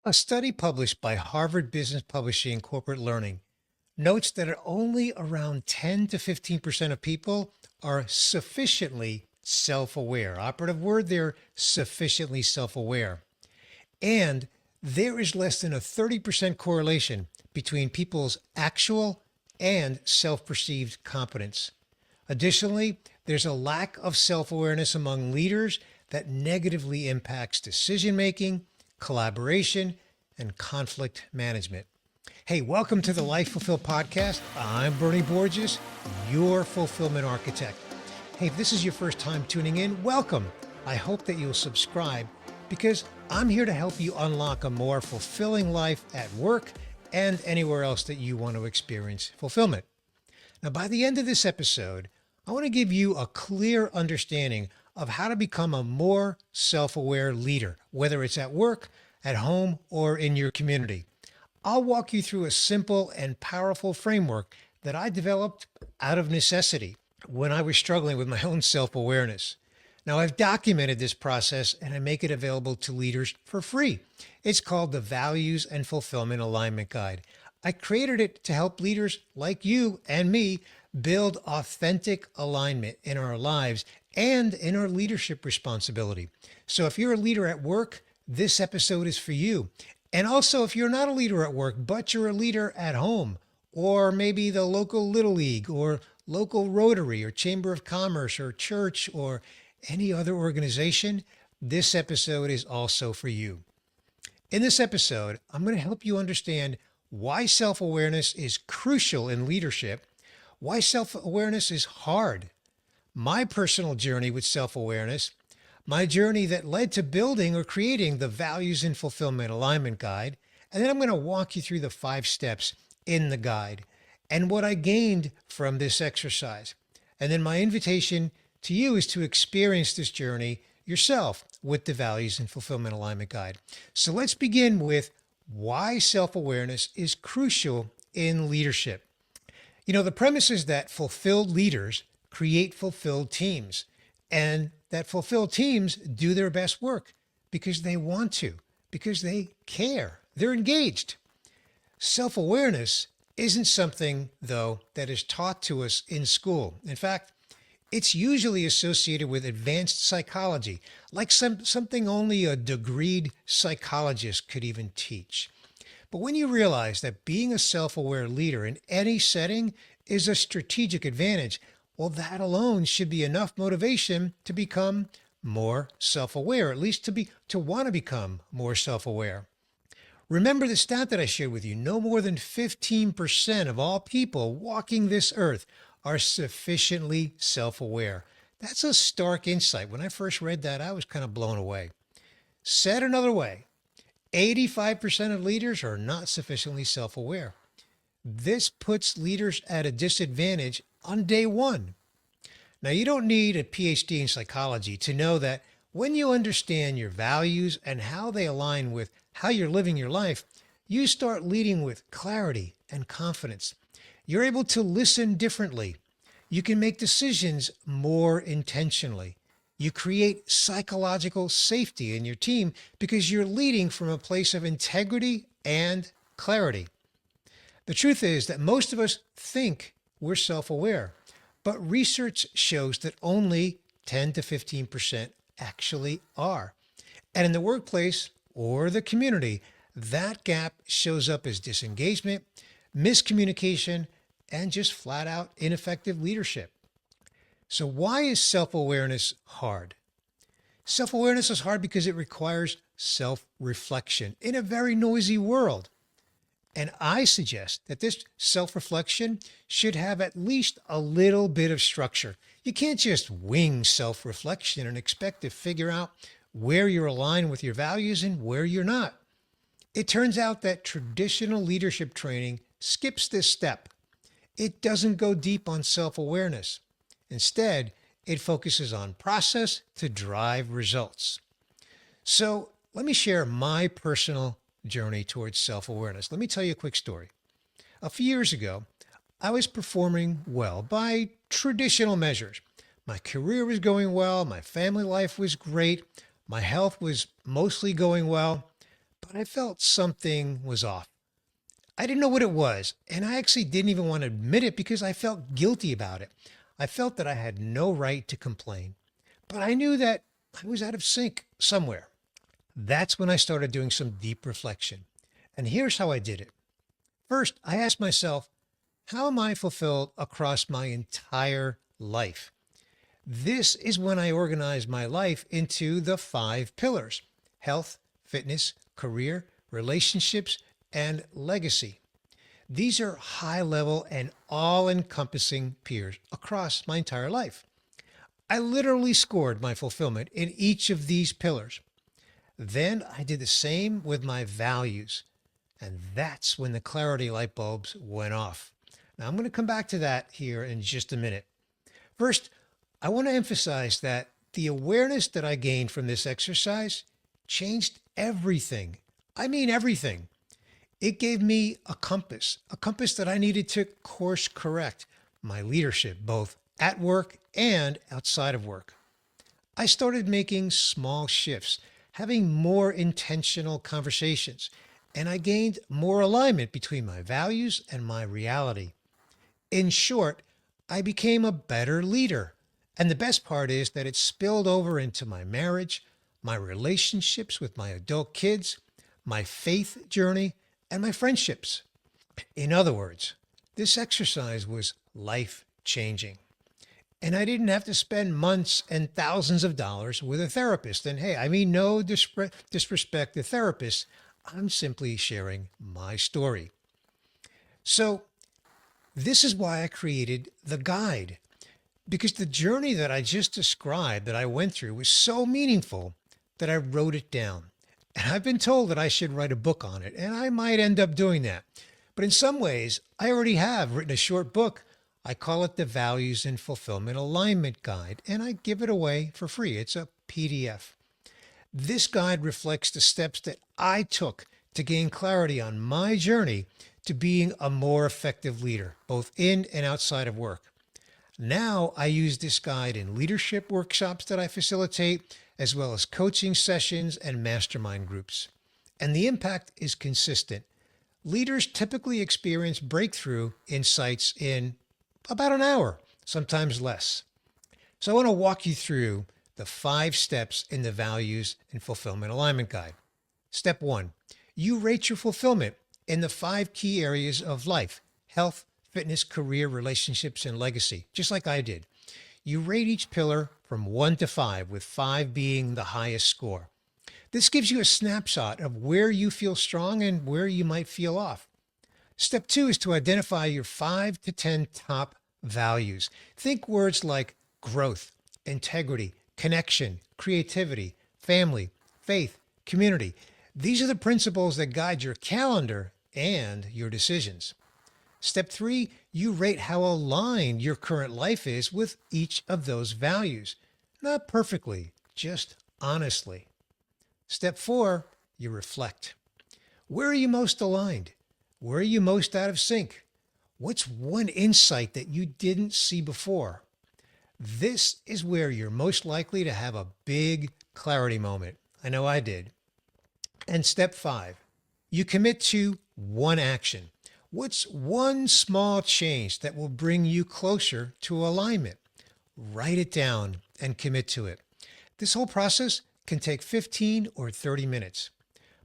A study published by Harvard Business Publishing Corporate Learning notes that only around 10 to 15% of people are sufficiently self aware. Operative word there, sufficiently self aware. And there is less than a 30% correlation between people's actual and self perceived competence. Additionally, there's a lack of self awareness among leaders that negatively impacts decision making, collaboration, and conflict management. Hey, welcome to the Life Fulfilled podcast. I'm Bernie Borges, your fulfillment architect. Hey, if this is your first time tuning in, welcome. I hope that you'll subscribe because I'm here to help you unlock a more fulfilling life at work and anywhere else that you want to experience fulfillment. Now, by the end of this episode, I want to give you a clear understanding of how to become a more self-aware leader, whether it's at work, at home, or in your community. I'll walk you through a simple and powerful framework that I developed out of necessity when I was struggling with my own self-awareness. Now, I've documented this process and I make it available to leaders for free. It's called the Values and Fulfillment Alignment Guide. I created it to help leaders like you and me build authentic alignment in our lives and in our leadership responsibility. So if you're a leader at work, this episode is for you. And also, if you're not a leader at work, but you're a leader at home, or maybe the local Little League or local Rotary or Chamber of Commerce or church or any other organization, this episode is also for you. In this episode, I'm going to help you understand why self-awareness is crucial in leadership, why self-awareness is hard, my personal journey with self-awareness, my journey that led to building or creating the Values and Fulfillment Alignment Guide, and then I'm going to walk you through the 5 steps in the guide and what I gained from this exercise. And then my invitation to you is to experience this journey yourself with the Values and Fulfillment Alignment Guide. So let's begin with why self-awareness is crucial in leadership. You know, the premise is that fulfilled leaders create fulfilled teams, and that fulfilled teams do their best work because they want to, because they care, they're engaged. Self-awareness isn't something, though, that is taught to us in school. In fact, it's usually associated with advanced psychology, like something only a degreed psychologist could even teach. But when you realize that being a self-aware leader in any setting is a strategic advantage, well, that alone should be enough motivation to become more self-aware, at least to want to become more self-aware. Remember the stat that I shared with you. No more than 15% of all people walking this earth are sufficiently self-aware. That's a stark insight. When I first read that, I was kind of blown away. Said another way, 85% of leaders are not sufficiently self-aware. This puts leaders at a disadvantage on day one. Now, you don't need a PhD in psychology to know that when you understand your values and how they align with how you're living your life, you start leading with clarity and confidence. You're able to listen differently. You can make decisions more intentionally. You create psychological safety in your team because you're leading from a place of integrity and clarity. The truth is that most of us think we're self-aware, but research shows that only 10 to 15% actually are. And in the workplace or the community, that gap shows up as disengagement, miscommunication, and just flat out ineffective leadership. So why is self-awareness hard? Self-awareness is hard because it requires self-reflection in a very noisy world. And I suggest that this self-reflection should have at least a little bit of structure. You can't just wing self-reflection and expect to figure out where you're aligned with your values and where you're not. It turns out that traditional leadership training skips this step. It doesn't go deep on self-awareness. Instead, it focuses on process to drive results. So let me share my personal journey towards self-awareness. Let me tell you a quick story. A few years ago, I was performing well by traditional measures. My career was going well. My family life was great. My health was mostly going well. but I felt something was off. I didn't know what it was, and I actually didn't even want to admit it because I felt guilty about it. I felt that I had no right to complain, but I knew that I was out of sync somewhere. That's when I started doing some deep reflection. And here's how I did it. First, I asked myself, how am I fulfilled across my entire life? This is when I organized my life into the 5 pillars: health, fitness, career, relationships, and legacy. These are high level and all encompassing peers across my entire life. I literally scored my fulfillment in each of these pillars. Then I did the same with my values. And that's when the clarity light bulbs went off. Now, I'm going to come back to that here in just a minute. First, I want to emphasize that the awareness that I gained from this exercise changed everything. I mean, everything. It gave me a compass that I needed to course correct my leadership, both at work and outside of work. I started making small shifts, having more intentional conversations, and I gained more alignment between my values and my reality. In short, I became a better leader. And the best part is that it spilled over into my marriage, my relationships with my adult kids, my faith journey, and my friendships. In other words, this exercise was life changing. And I didn't have to spend months and thousands of dollars with a therapist. And hey, I mean, no disrespect to therapists. I'm simply sharing my story. So this is why I created the guide, because the journey that I just described that I went through was so meaningful that I wrote it down. And I've been told that I should write a book on it, and I might end up doing that. But in some ways, I already have written a short book. I call it the Values and Fulfillment Alignment Guide, and I give it away for free. It's a PDF. This guide reflects the steps that I took to gain clarity on my journey to being a more effective leader, both in and outside of work. Now I use this guide in leadership workshops that I facilitate, as well as coaching sessions and mastermind groups. And the impact is consistent. Leaders typically experience breakthrough insights in about an hour, sometimes less. So I want to walk you through the 5 steps in the Values and Fulfillment Alignment Guide. Step 1, you rate your fulfillment in the 5 key areas of life: health, fitness, career, relationships, and legacy, just like I did. You rate each pillar from 1 to 5, with 5 being the highest score. This gives you a snapshot of where you feel strong and where you might feel off. Step 2 is to identify your 5 to 10 top values. Think words like growth, integrity, connection, creativity, family, faith, community. These are the principles that guide your calendar and your decisions. Step 3, you rate how aligned your current life is with each of those values. Not perfectly, just honestly. Step 4, you reflect. Where are you most aligned? Where are you most out of sync? What's one insight that you didn't see before? This is where you're most likely to have a big clarity moment. I know I did. And step 5, you commit to one action. What's one small change that will bring you closer to alignment? Write it down and commit to it. This whole process can take 15 or 30 minutes,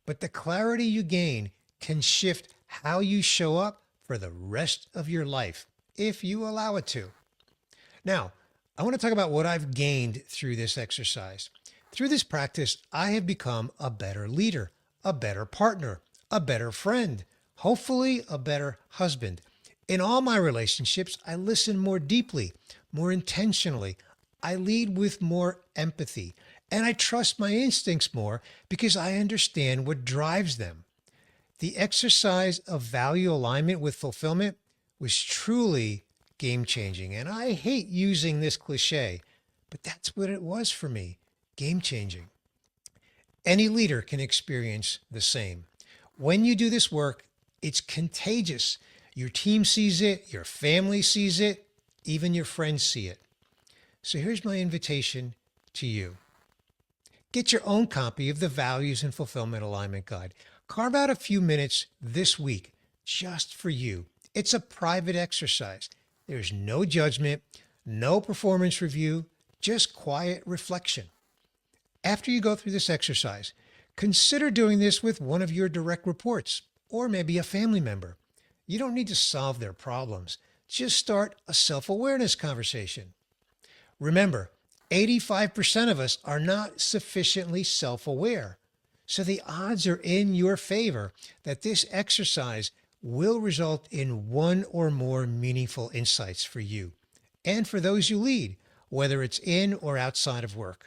but the clarity you gain can shift how you show up for the rest of your life, if you allow it to. Now, I want to talk about what I've gained through this exercise. Through this practice, I have become a better leader, a better partner, a better friend, hopefully a better husband. In all my relationships, I listen more deeply, more intentionally. I lead with more empathy, and I trust my instincts more because I understand what drives them. The exercise of value alignment with fulfillment was truly game-changing, and I hate using this cliche, but that's what it was for me, game-changing. Any leader can experience the same. When you do this work, it's contagious. Your team sees it, your family sees it, even your friends see it. So here's my invitation to you. Get your own copy of the Values and Fulfillment Alignment Guide. Carve out a few minutes this week just for you. It's a private exercise. There's no judgment, no performance review, just quiet reflection. After you go through this exercise, consider doing this with one of your direct reports or maybe a family member. You don't need to solve their problems. Just start a self-awareness conversation. Remember, 85% of us are not sufficiently self-aware. So the odds are in your favor that this exercise will result in one or more meaningful insights for you and for those you lead, whether it's in or outside of work.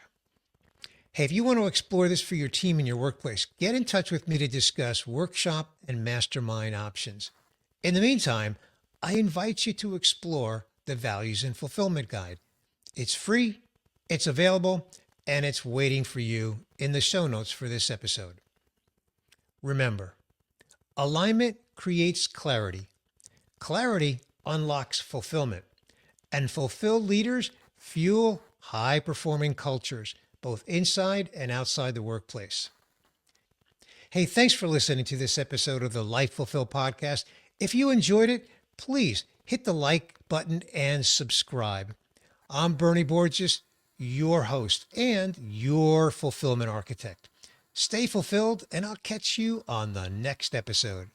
Hey, if you want to explore this for your team in your workplace, get in touch with me to discuss workshop and mastermind options. In the meantime, I invite you to explore the Values and Fulfillment Guide. It's free, it's available, and it's waiting for you in the show notes for this episode. Remember, alignment creates clarity. Clarity unlocks fulfillment, and fulfilled leaders fuel high-performing cultures, both inside and outside the workplace. Hey, thanks for listening to this episode of the Life Fulfilled podcast. If you enjoyed it, please hit the like button and subscribe. I'm Bernie Borges, your host and your fulfillment architect. Stay fulfilled, and I'll catch you on the next episode.